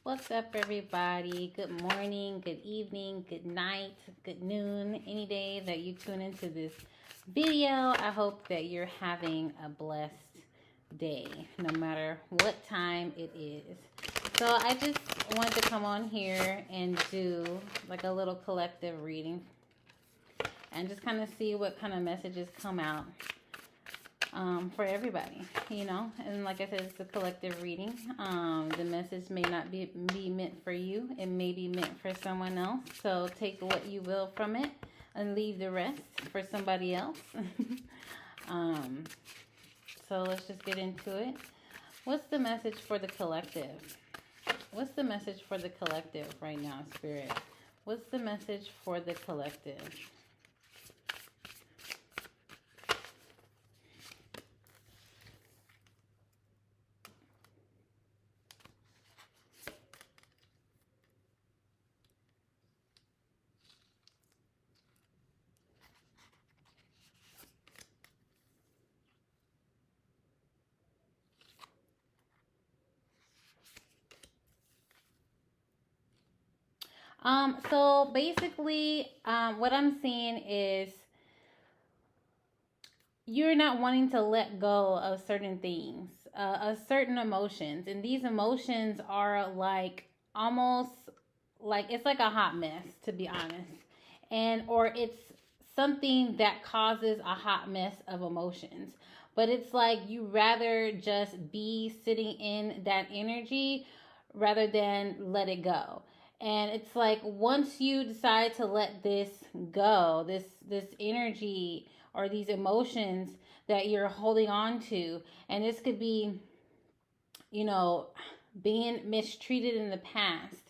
What's up, everybody? Good morning, good evening, good night, good noon, any day that you tune into this video. I hope that you're having a blessed day, no matter what time it is. So, I just wanted to come on here and do like a little collective reading and just kind of see what kind of messages come out for everybody, and like I said, it's a collective reading. The message may not be meant for you. It may be meant for someone else. So take what you will from it and leave the rest for somebody else. um, so let's just get into it. What's the message for the collective? What's the message for the collective right now, Spirit? What's the message for the collective? So basically, what I'm seeing is you're not wanting to let go of certain things, of certain emotions. And these emotions are like almost like it's like a hot mess, to be honest. Or it's something that causes a hot mess of emotions. But it's like you rather just be sitting in that energy rather than let it go. And it's like once you decide to let this go, this energy or these emotions that you're holding on to, and this could be, you know, being mistreated in the past,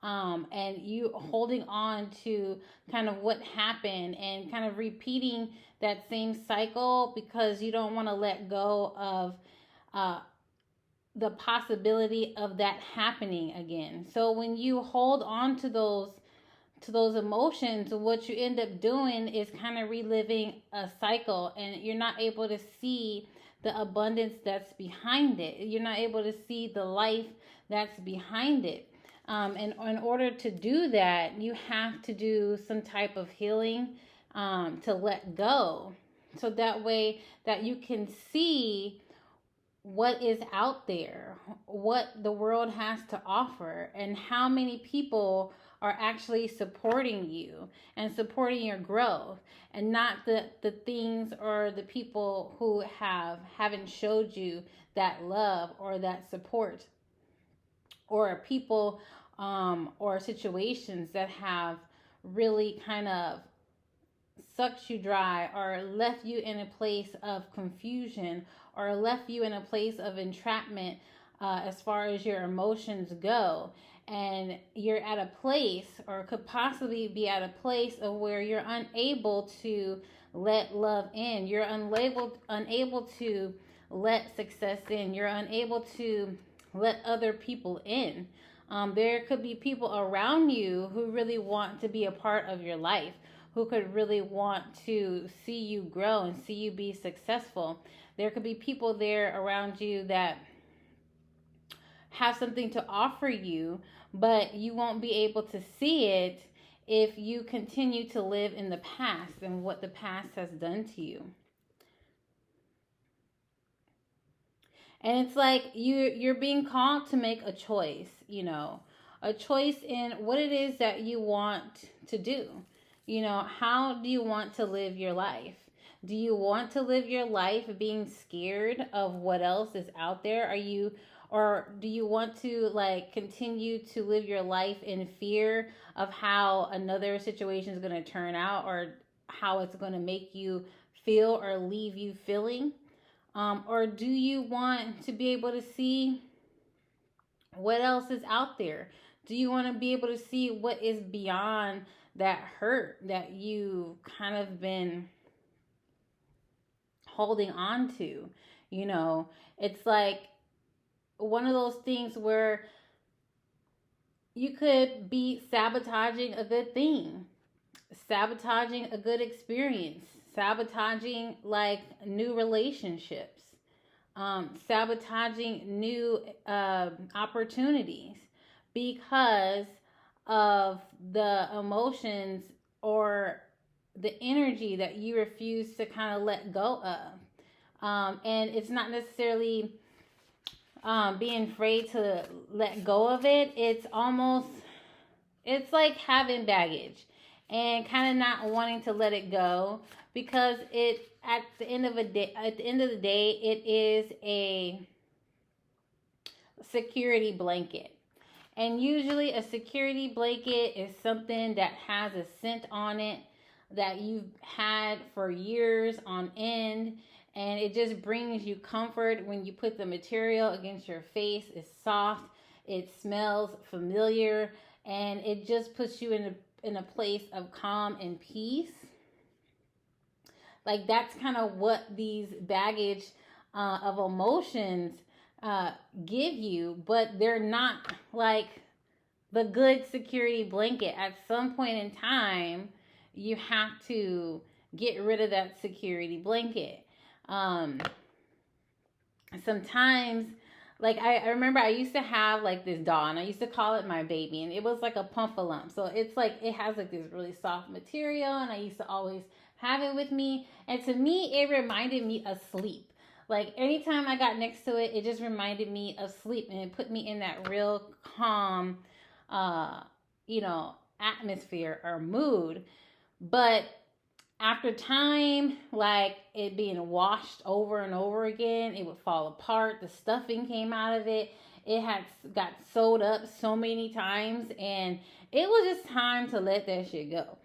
and you holding on to kind of what happened and kind of repeating that same cycle because you don't want to let go of uh, the possibility of that happening again. So when you hold on to those emotions, what you end up doing is kind of reliving a cycle, and you're not able to see the abundance that's behind it. You're not able to see the life that's behind it. And in order to do that, you have to do some type of healing, to let go. So that way that you can see what is out there, what the world has to offer, and how many people are actually supporting you and supporting your growth, and not the things or the people who haven't showed you that love or that support, or people or situations that have really kind of sucked you dry or left you in a place of confusion or left you in a place of entrapment, as far as your emotions go. And you're at a place, or could possibly be at a place of where you're unable to let love in. You're unable to let success in. You're unable to let other people in. There could be people around you who really want to be a part of your life, who could really want to see you grow and see you be successful. There could be people there around you that have something to offer you, but you won't be able to see it if you continue to live in the past and what the past has done to you. And it's like you're being called to make a choice, a choice in what it is that you want to do. How do you want to live your life? Do you want to live your life being scared of what else is out there? Or do you want to like continue to live your life in fear of how another situation is going to turn out, or how it's going to make you feel or leave you feeling? Or do you want to be able to see what else is out there? Do you want to be able to see what is beyond that hurt that you kind of been holding on to? It's like one of those things where you could be sabotaging a good thing, sabotaging a good experience, sabotaging like new relationships, sabotaging new opportunities, because of the emotions or the energy that you refuse to kind of let go of. And it's not necessarily being afraid to let go of it. It's like having baggage and kind of not wanting to let it go, because at the end of the day, it is a security blanket. And usually a security blanket is something that has a scent on it that you've had for years on end. And it just brings you comfort when you put the material against your face. It's soft, it smells familiar, and it just puts you in a place of calm and peace. Like, that's kind of what these baggage of emotions give you, but they're not like the good security blanket. At some point in time, you have to get rid of that security blanket. Sometimes, like, I remember I used to have like this doll, and I used to call it my baby, and it was like a pump-a-lump. So it's like it has like this really soft material, and I used to always have it with me. And to me, it reminded me of sleep. Like, anytime I got next to it, it just reminded me of sleep, and it put me in that real calm, atmosphere or mood. But after time, like it being washed over and over again, it would fall apart. The stuffing came out of it. It had got sewed up so many times, and it was just time to let that shit go.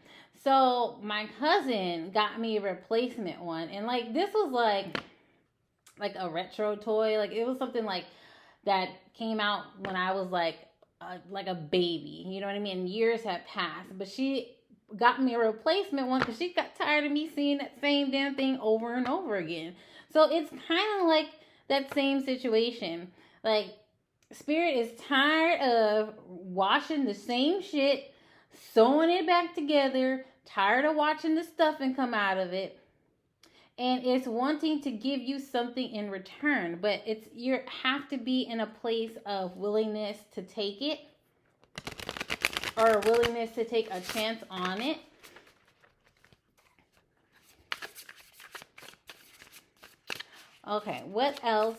So my cousin got me a replacement one, and like this was like a retro toy. Like, it was something like that came out when I was like a baby. You know what I mean? And years had passed, but she got me a replacement one because she got tired of me seeing that same damn thing over and over again. So it's kind of like that same situation. Like, Spirit is tired of washing the same shit, sewing it back together, tired of watching the stuffing come out of it, and it's wanting to give you something in return. But you have to be in a place of willingness to take it, or a willingness to take a chance on it. Okay, what else?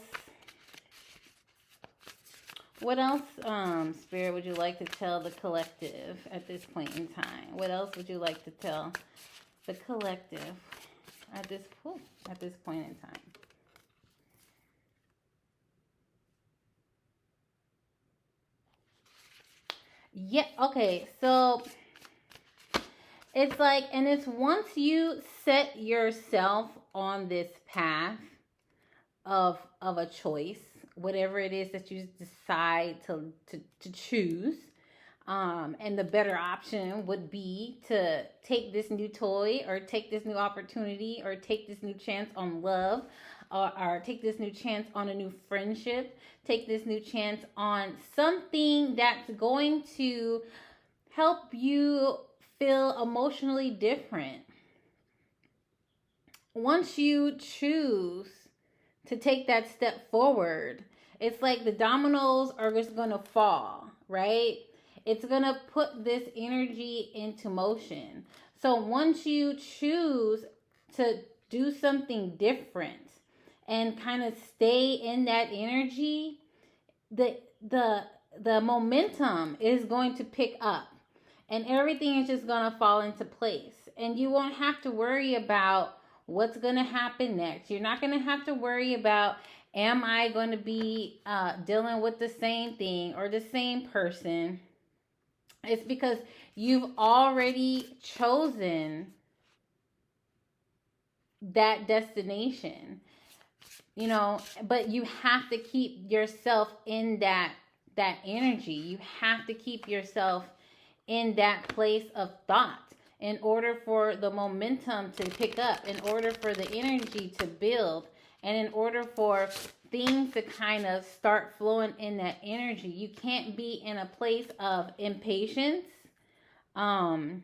Spirit, would you like to tell the collective at this point in time? What else would you like to tell the collective at this point in time? Yeah, okay, so it's like, and it's once you set yourself on this path of a choice, whatever it is that you decide to choose, and the better option would be to take this new toy, or take this new opportunity, or take this new chance on love, or take this new chance on a new friendship, take this new chance on something that's going to help you feel emotionally different. Once you choose to take that step forward, it's like the dominoes are just going to fall, right? It's going to put this energy into motion. So once you choose to do something different and kind of stay in that energy, the momentum is going to pick up, and everything is just going to fall into place. And you won't have to worry about what's going to happen next. You're not going to have to worry about, am I going to be dealing with the same thing or the same person? It's because you've already chosen that destination, but you have to keep yourself in that energy. You have to keep yourself in that place of thought in order for the momentum to pick up, in order for the energy to build, and in order for things to kind of start flowing in that energy. You can't be in a place of impatience. And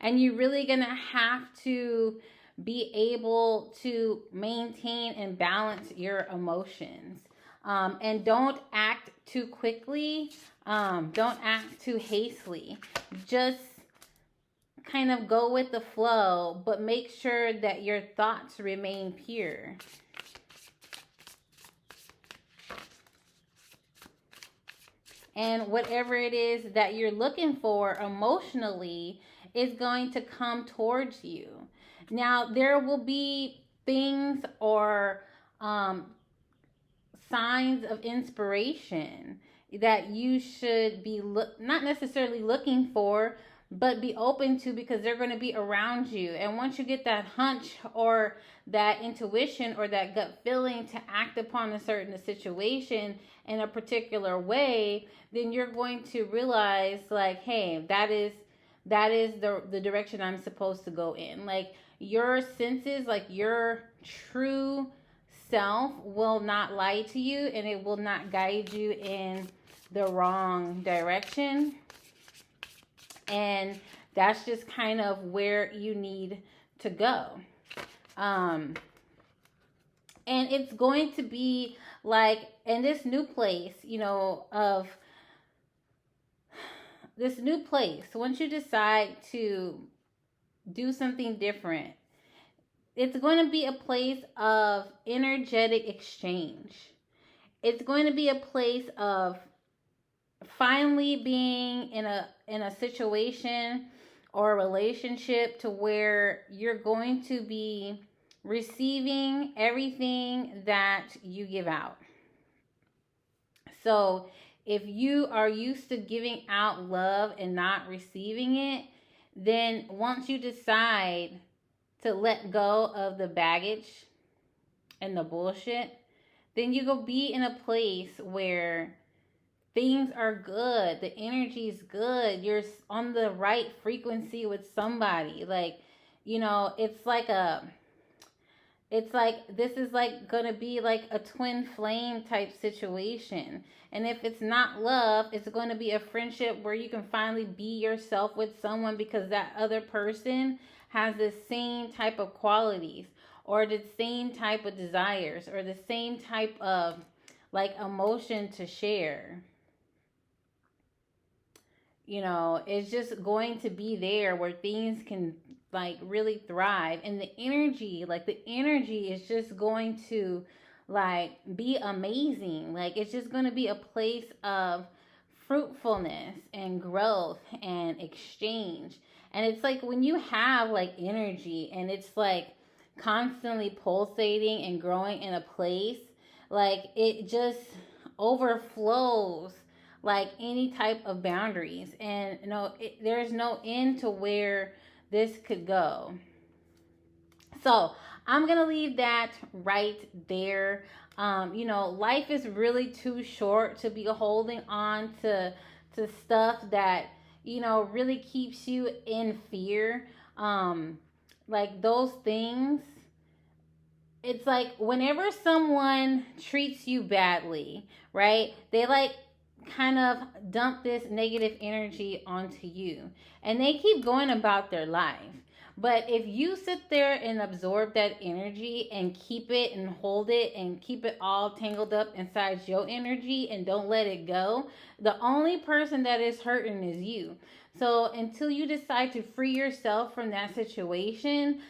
you're really going to have to be able to maintain and balance your emotions. And don't act too quickly. Don't act too hastily. Just kind of go with the flow, but make sure that your thoughts remain pure. And whatever it is that you're looking for emotionally is going to come towards you. Now, there will be things or signs of inspiration that you should be not necessarily looking for, but be open to, because they're going to be around you. And once you get that hunch or that intuition or that gut feeling to act upon a certain situation in a particular way, then you're going to realize, like, hey, that is the direction I'm supposed to go in. Like, your senses, like your true self, will not lie to you, and it will not guide you in the wrong direction. And that's just kind of where you need to go. And it's going to be like in this new place, of this new place, once you decide to do something different, it's going to be a place of energetic exchange. It's going to be a place of finally being in a situation or a relationship to where you're going to be receiving everything that you give out. So if you are used to giving out love and not receiving it, then once you decide to let go of the baggage and the bullshit, then you go be in a place where things are good, the energy is good, you're on the right frequency with somebody. Like, it's like this is like gonna be like a twin flame type situation. And if it's not love, it's going to be a friendship where you can finally be yourself with someone, because that other person has the same type of qualities or the same type of desires or the same type of like emotion to share. It's just going to be there where things can like really thrive. And the energy is just going to like be amazing. Like, it's just going to be a place of fruitfulness and growth and exchange. And it's like when you have like energy and it's like constantly pulsating and growing in a place, like it just overflows like any type of boundaries. And there's no end to where this could go. So I'm going to leave that right there. Life is really too short to be holding on to stuff that, really keeps you in fear. Like those things, it's like whenever someone treats you badly, right? They like kind of dump this negative energy onto you, and they keep going about their life. But if you sit there and absorb that energy and keep it and hold it and keep it all tangled up inside your energy and don't let it go, the only person that is hurting is you. So until you decide to free yourself from that situation,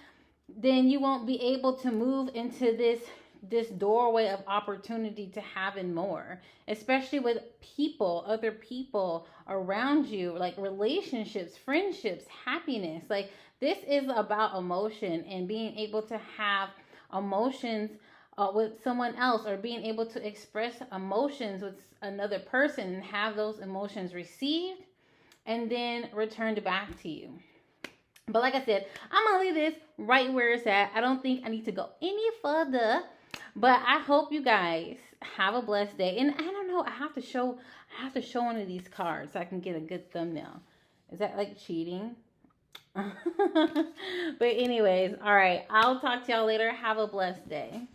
then you won't be able to move into this doorway of opportunity to having more, especially with other people around you, like relationships, friendships, happiness. Like, this is about emotion and being able to have emotions with someone else, or being able to express emotions with another person and have those emotions received and then returned back to you. But like I said, I'm going to leave this right where it's at. I don't think I need to go any further. But I hope you guys have a blessed day. And I don't know, I have to show one of these cards so I can get a good thumbnail. Is that like cheating? But anyways, all right. I'll talk to y'all later. Have a blessed day.